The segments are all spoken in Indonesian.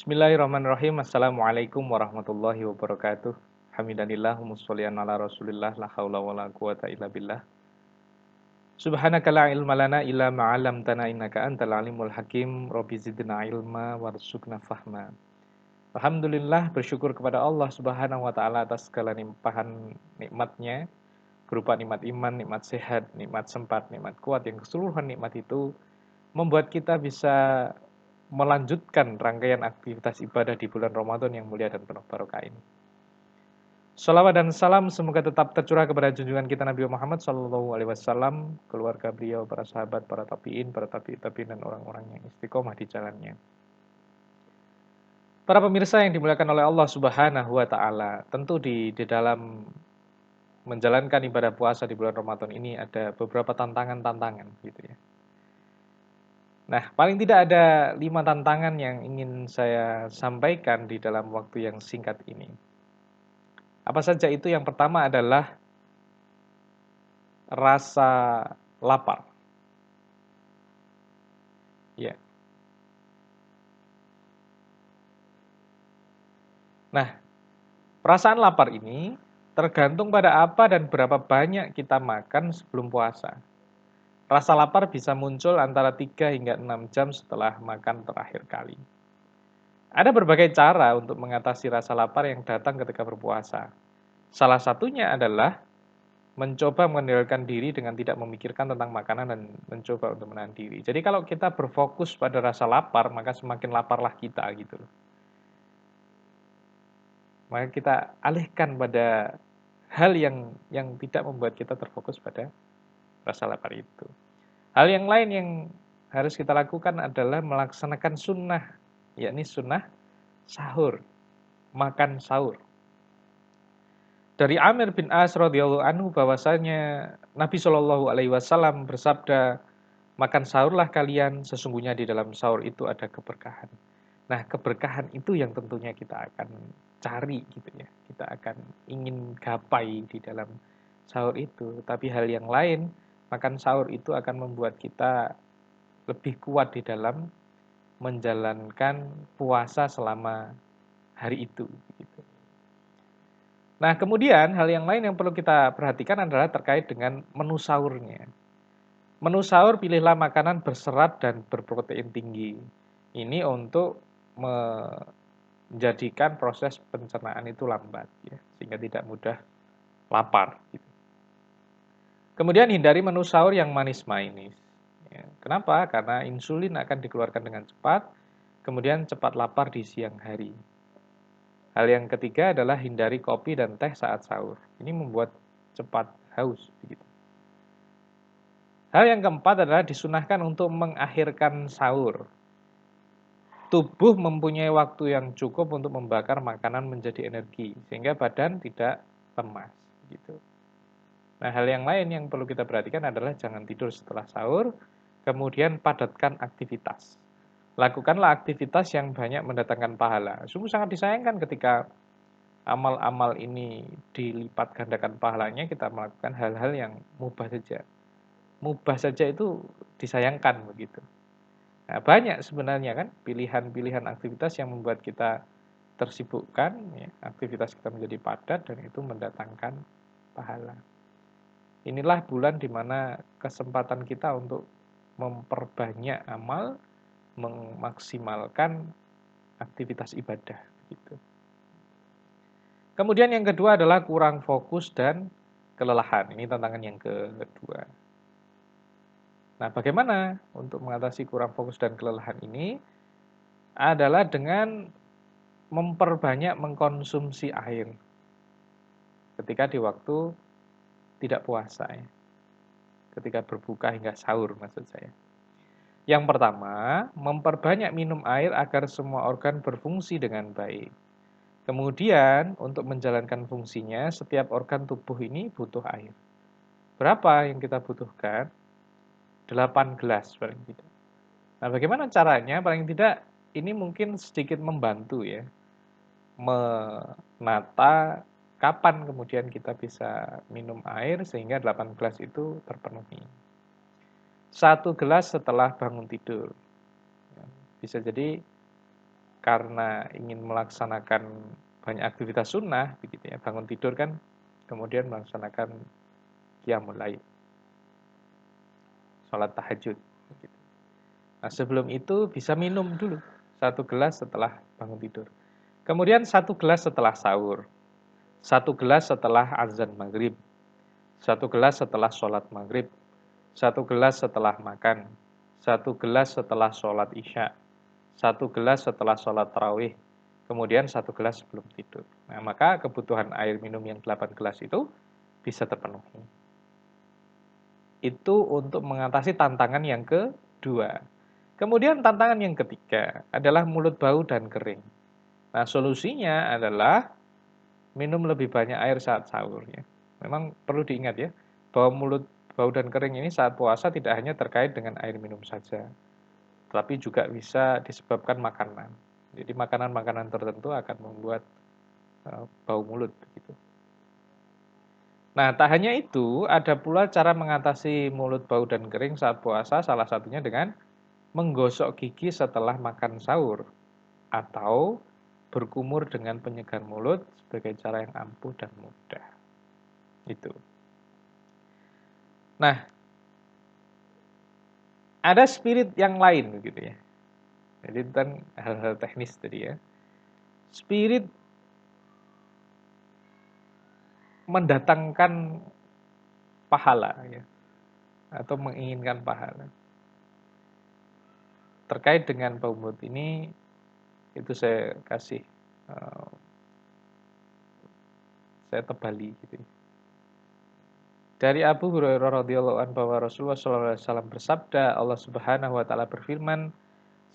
Bismillahirrahmanirrahim. Assalamualaikum warahmatullahi wabarakatuh. Hamidanillah, mussolian ala rasulillah, la haula wa la quwata illa billah. Subhanaka la ilma lana illa ma'alamtana innaka antal alimul hakim. Rabbi zidna ilma warzuqna fahma. Alhamdulillah, bersyukur kepada Allah subhanahu wa ta'ala atas segala limpahan nikmatnya, berupa nikmat iman, nikmat sehat, nikmat sempat, nikmat kuat, yang keseluruhan nikmat itu membuat kita bisa melanjutkan rangkaian aktivitas ibadah di bulan Ramadan yang mulia dan penuh barokah ini. Salawat dan salam semoga tetap tercurah kepada junjungan kita Nabi Muhammad SAW, keluarga beliau, para sahabat, para tabi'in, para tabi'in, dan orang-orang yang istiqomah di jalannya. Para pemirsa yang dimuliakan oleh Allah Subhanahu wa Ta'ala, tentu di dalam menjalankan ibadah puasa di bulan Ramadan ini ada beberapa tantangan-tantangan gitu ya. Nah, paling tidak ada 5 tantangan yang ingin saya sampaikan di dalam waktu yang singkat ini. Apa saja itu? Yang pertama adalah rasa lapar. Ya. Nah, perasaan lapar ini tergantung pada apa dan berapa banyak kita makan sebelum puasa. Rasa lapar bisa muncul antara 3 hingga 6 jam setelah makan terakhir kali. Ada berbagai cara untuk mengatasi rasa lapar yang datang ketika berpuasa. Salah satunya adalah mencoba mengendalikan diri dengan tidak memikirkan tentang makanan dan mencoba untuk menahan diri. Jadi kalau kita berfokus pada rasa lapar, maka semakin laparlah kita gitu loh. Maka kita alihkan pada hal yang tidak membuat kita terfokus pada rasa lapar itu. Hal yang lain yang harus kita lakukan adalah melaksanakan sunnah, yakni sunnah sahur, makan sahur. Dari Amir bin As radhiyallahu anhu bahwasanya Nabi Shallallahu alaihi wasallam bersabda, "Makan sahurlah kalian, sesungguhnya di dalam sahur itu ada keberkahan." Nah, keberkahan itu yang tentunya kita akan cari gitu ya. Kita akan ingin gapai di dalam sahur itu. Tapi hal yang lain, makan sahur itu akan membuat kita lebih kuat di dalam menjalankan puasa selama hari itu gitu. Nah, kemudian hal yang lain yang perlu kita perhatikan adalah terkait dengan menu sahurnya. Menu sahur pilihlah makanan berserat dan berprotein tinggi. Ini untuk menjadikan proses pencernaan itu lambat, ya, sehingga tidak mudah lapar. Gitu. Kemudian hindari menu sahur yang manis-manis. Ya, kenapa? Karena insulin akan dikeluarkan dengan cepat, kemudian cepat lapar di siang hari. Hal yang ketiga adalah hindari kopi dan teh saat sahur. Ini membuat cepat haus. Begitu. Hal yang keempat adalah disunahkan untuk mengakhirkan sahur. Tubuh mempunyai waktu yang cukup untuk membakar makanan menjadi energi, sehingga badan tidak lemas. Gitu. Nah, hal yang lain yang perlu kita perhatikan adalah jangan tidur setelah sahur, kemudian padatkan aktivitas. Lakukanlah aktivitas yang banyak mendatangkan pahala. Sungguh sangat disayangkan ketika amal-amal ini dilipat gandakan pahalanya, kita melakukan hal-hal yang mubah saja. Mubah saja itu disayangkan begitu. Nah, banyak sebenarnya kan pilihan-pilihan aktivitas yang membuat kita tersibukkan, ya, aktivitas kita menjadi padat dan itu mendatangkan pahala. Inilah bulan di mana kesempatan kita untuk memperbanyak amal, memaksimalkan aktivitas ibadah gitu. Kemudian yang kedua adalah kurang fokus dan kelelahan. Ini tantangan yang kedua. Nah, bagaimana untuk mengatasi kurang fokus dan kelelahan ini? Adalah dengan memperbanyak mengkonsumsi air ketika di waktu tidak puasa ya. Ketika berbuka hingga sahur maksud saya. Yang pertama, memperbanyak minum air agar semua organ berfungsi dengan baik. Kemudian, untuk menjalankan fungsinya, setiap organ tubuh ini butuh air. Berapa yang kita butuhkan? 8 gelas paling tidak. Nah, bagaimana caranya? Paling tidak ini mungkin sedikit membantu ya. Menata kapan kemudian kita bisa minum air sehingga 8 gelas itu terpenuhi. 1 gelas setelah bangun tidur. Bisa jadi karena ingin melaksanakan banyak aktivitas sunnah, begitu ya, bangun tidur kan, kemudian melaksanakan qiyamul lail, sholat tahajud. Begitu. Nah, sebelum itu bisa minum dulu 1 gelas setelah bangun tidur. Kemudian 1 gelas setelah sahur, 1 gelas setelah azan maghrib, 1 gelas setelah sholat maghrib, 1 gelas setelah makan, 1 gelas setelah sholat isya, 1 gelas setelah sholat tarawih, kemudian 1 gelas sebelum tidur. Nah, maka kebutuhan air minum yang 8 gelas itu bisa terpenuhi. Itu untuk mengatasi tantangan yang kedua. Kemudian tantangan yang ketiga adalah mulut bau dan kering. Nah, solusinya adalah minum lebih banyak air saat sahur ya. Memang perlu diingat ya, bahwa mulut bau dan kering ini saat puasa tidak hanya terkait dengan air minum saja, tapi juga bisa disebabkan makanan. Jadi makanan-makanan tertentu akan membuat bau mulut begitu. Nah, tak hanya itu, ada pula cara mengatasi mulut bau dan kering saat puasa, salah satunya dengan menggosok gigi setelah makan sahur atau berkumur dengan penyegar mulut sebagai cara yang ampuh dan mudah. Itu. Nah, ada spirit yang lain begitu ya. Jadi tentang hal-hal teknis tadi ya. Spirit mendatangkan pahala ya, atau menginginkan pahala. Terkait dengan bau mulut ini, itu saya kasih, saya tebali gitu ya. Dari Abu Hurairah radhiyallahu anhu bahwa Rasulullah SAW bersabda, Allah Subhanahu wa taala berfirman,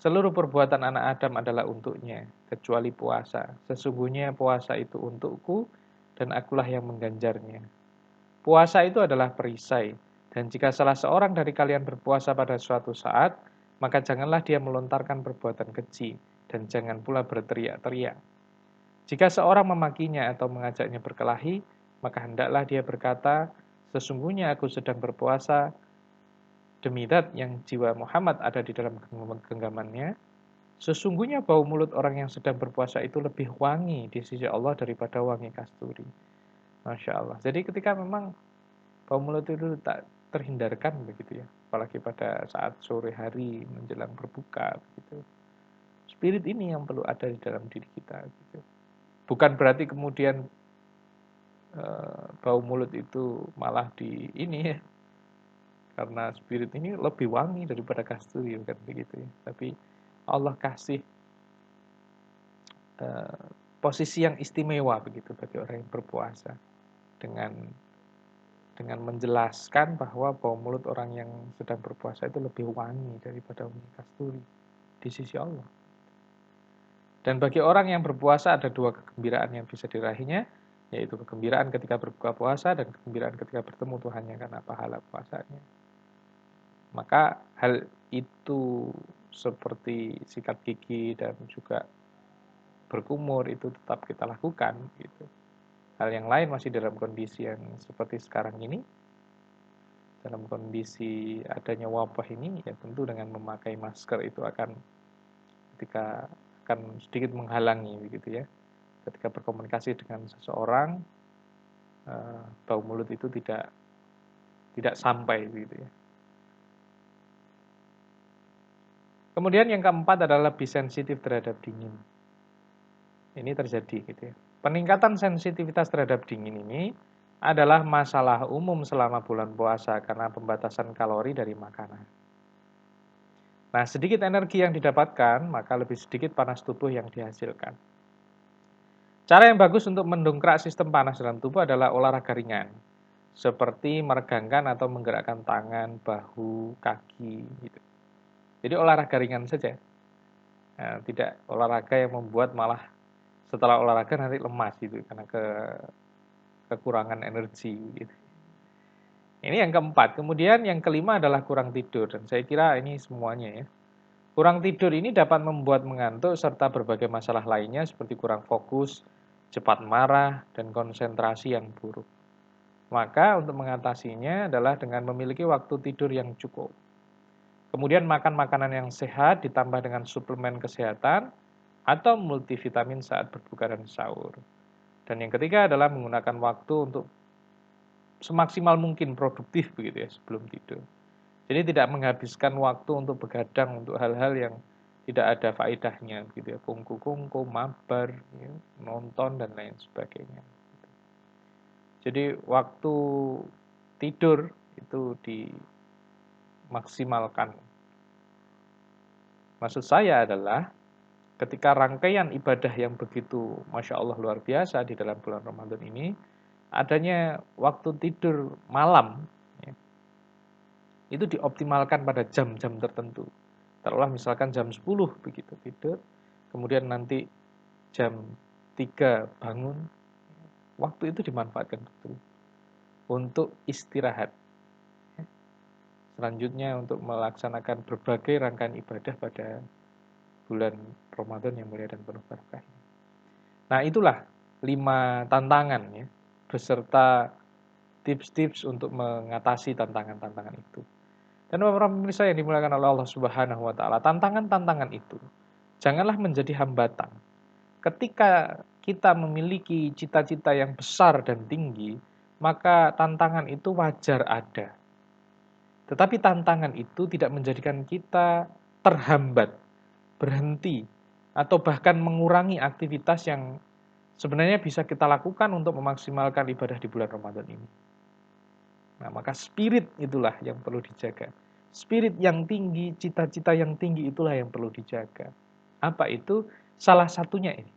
seluruh perbuatan anak Adam adalah untuknya, kecuali puasa. Sesungguhnya puasa itu untukku, dan akulah yang mengganjarnya. Puasa itu adalah perisai, dan jika salah seorang dari kalian berpuasa pada suatu saat, maka janganlah dia melontarkan perbuatan keji, dan jangan pula berteriak-teriak. Jika seorang memakinya atau mengajaknya berkelahi, maka hendaklah dia berkata, sesungguhnya aku sedang berpuasa, demi zat yang jiwa Muhammad ada di dalam genggamannya, sesungguhnya bau mulut orang yang sedang berpuasa itu lebih wangi di sisi Allah daripada wangi kasturi. Masya Allah. Jadi ketika memang bau mulut itu tak terhindarkan begitu ya, apalagi pada saat sore hari menjelang berbuka begitu. Spirit ini yang perlu ada di dalam diri kita gitu. Bukan berarti kemudian bau mulut itu malah di ini ya, karena spirit ini lebih wangi daripada kasturi bukan begitu ya. Tapi Allah kasih posisi yang istimewa begitu bagi orang yang berpuasa, dengan menjelaskan bahwa bau mulut orang yang sedang berpuasa itu lebih wangi daripada wangi kasturi di sisi Allah. Dan bagi orang yang berpuasa ada 2 kegembiraan yang bisa diraihnya, yaitu kegembiraan ketika berbuka puasa dan kegembiraan ketika bertemu Tuhannya karena pahala puasanya. Maka hal itu seperti sikat gigi dan juga berkumur itu tetap kita lakukan gitu. Hal yang lain masih dalam kondisi yang seperti sekarang ini, dalam kondisi adanya wabah ini, ya tentu dengan memakai masker itu akan sedikit menghalangi begitu ya. Ketika berkomunikasi dengan seseorang, bau mulut itu tidak sampai begitu ya. Kemudian yang keempat adalah lebih sensitif terhadap dingin. Ini terjadi gitu ya. Peningkatan sensitivitas terhadap dingin ini adalah masalah umum selama bulan puasa karena pembatasan kalori dari makanan. Nah, sedikit energi yang didapatkan, maka lebih sedikit panas tubuh yang dihasilkan. Cara yang bagus untuk mendongkrak sistem panas dalam tubuh adalah olahraga ringan, seperti meregangkan atau menggerakkan tangan, bahu, kaki, gitu. Jadi olahraga ringan saja. Nah, tidak olahraga yang membuat malah setelah olahraga nanti lemas gitu, karena kekurangan energi gitu. Ini yang keempat. Kemudian yang kelima adalah kurang tidur, dan saya kira ini semuanya ya. Kurang tidur ini dapat membuat mengantuk serta berbagai masalah lainnya seperti kurang fokus, cepat marah, dan konsentrasi yang buruk. Maka untuk mengatasinya adalah dengan memiliki waktu tidur yang cukup. Kemudian makan makanan yang sehat ditambah dengan suplemen kesehatan, atau multivitamin saat berbuka dan sahur. Dan yang ketiga adalah menggunakan waktu untuk semaksimal mungkin produktif begitu ya sebelum tidur. Jadi tidak menghabiskan waktu untuk begadang untuk hal-hal yang tidak ada faedahnya gitu ya, kungku-kungku, mabar, ya, nonton dan lain sebagainya. Jadi waktu tidur itu dimaksimalkan. Maksud saya adalah ketika rangkaian ibadah yang begitu Masya Allah luar biasa di dalam bulan Ramadan ini, adanya waktu tidur malam, ya, itu dioptimalkan pada jam-jam tertentu. Taruhlah misalkan jam 10 begitu tidur, kemudian nanti jam 3 bangun, waktu itu dimanfaatkan betul untuk istirahat. Selanjutnya untuk melaksanakan berbagai rangkaian ibadah pada bulan Ramadan yang mulia dan penuh berkah. Nah, itulah 5 tantangan ya, beserta tips-tips untuk mengatasi tantangan-tantangan itu. Dan para pemirsa yang dimuliakan oleh Allah Subhanahu wa taala, tantangan-tantangan itu janganlah menjadi hambatan. Ketika kita memiliki cita-cita yang besar dan tinggi, maka tantangan itu wajar ada. Tetapi tantangan itu tidak menjadikan kita terhambat, berhenti, atau bahkan mengurangi aktivitas yang sebenarnya bisa kita lakukan untuk memaksimalkan ibadah di bulan Ramadan ini. Nah, maka spirit itulah yang perlu dijaga. Spirit yang tinggi, cita-cita yang tinggi itulah yang perlu dijaga. Apa itu? Salah satunya ini.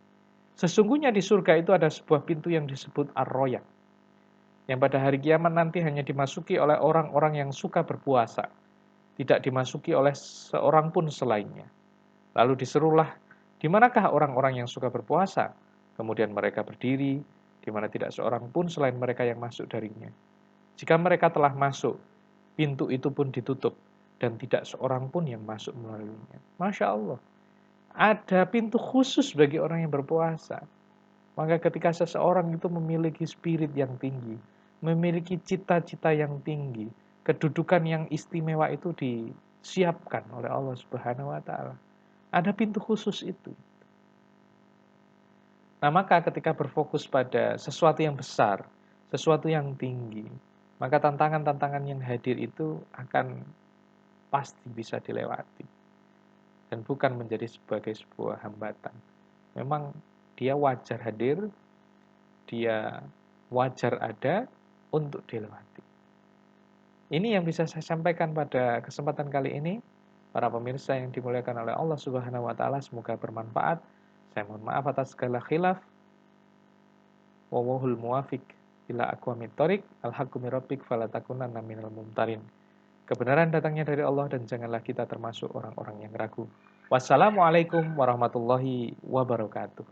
Sesungguhnya di surga itu ada sebuah pintu yang disebut Ar-Royan, yang pada hari kiamat nanti hanya dimasuki oleh orang-orang yang suka berpuasa, tidak dimasuki oleh seorang pun selainnya. Lalu diserulah, di manakah orang-orang yang suka berpuasa? Kemudian mereka berdiri, di mana tidak seorang pun selain mereka yang masuk darinya. Jika mereka telah masuk, pintu itu pun ditutup, dan tidak seorang pun yang masuk melaluinya. Masya Allah, ada pintu khusus bagi orang yang berpuasa. Maka ketika seseorang itu memiliki spirit yang tinggi, memiliki cita-cita yang tinggi, kedudukan yang istimewa itu disiapkan oleh Allah Subhanahu wa taala. Ada pintu khusus itu. Nah, maka ketika berfokus pada sesuatu yang besar, sesuatu yang tinggi, maka tantangan-tantangan yang hadir itu akan pasti bisa dilewati. Dan bukan menjadi sebagai sebuah hambatan. Memang dia wajar hadir, dia wajar ada untuk dilewati. Ini yang bisa saya sampaikan pada kesempatan kali ini. Para pemirsa yang dimuliakan oleh Allah Subhanahu wa taala, semoga bermanfaat. Saya mohon maaf atas segala khilaf. Wallahul muwafiq ila aqwamit thoriq. Al-haqqu mir rabbik fala takunanna minal mumtarin. Kebenaran datangnya dari Allah dan janganlah kita termasuk orang-orang yang ragu. Wassalamualaikum warahmatullahi wabarakatuh.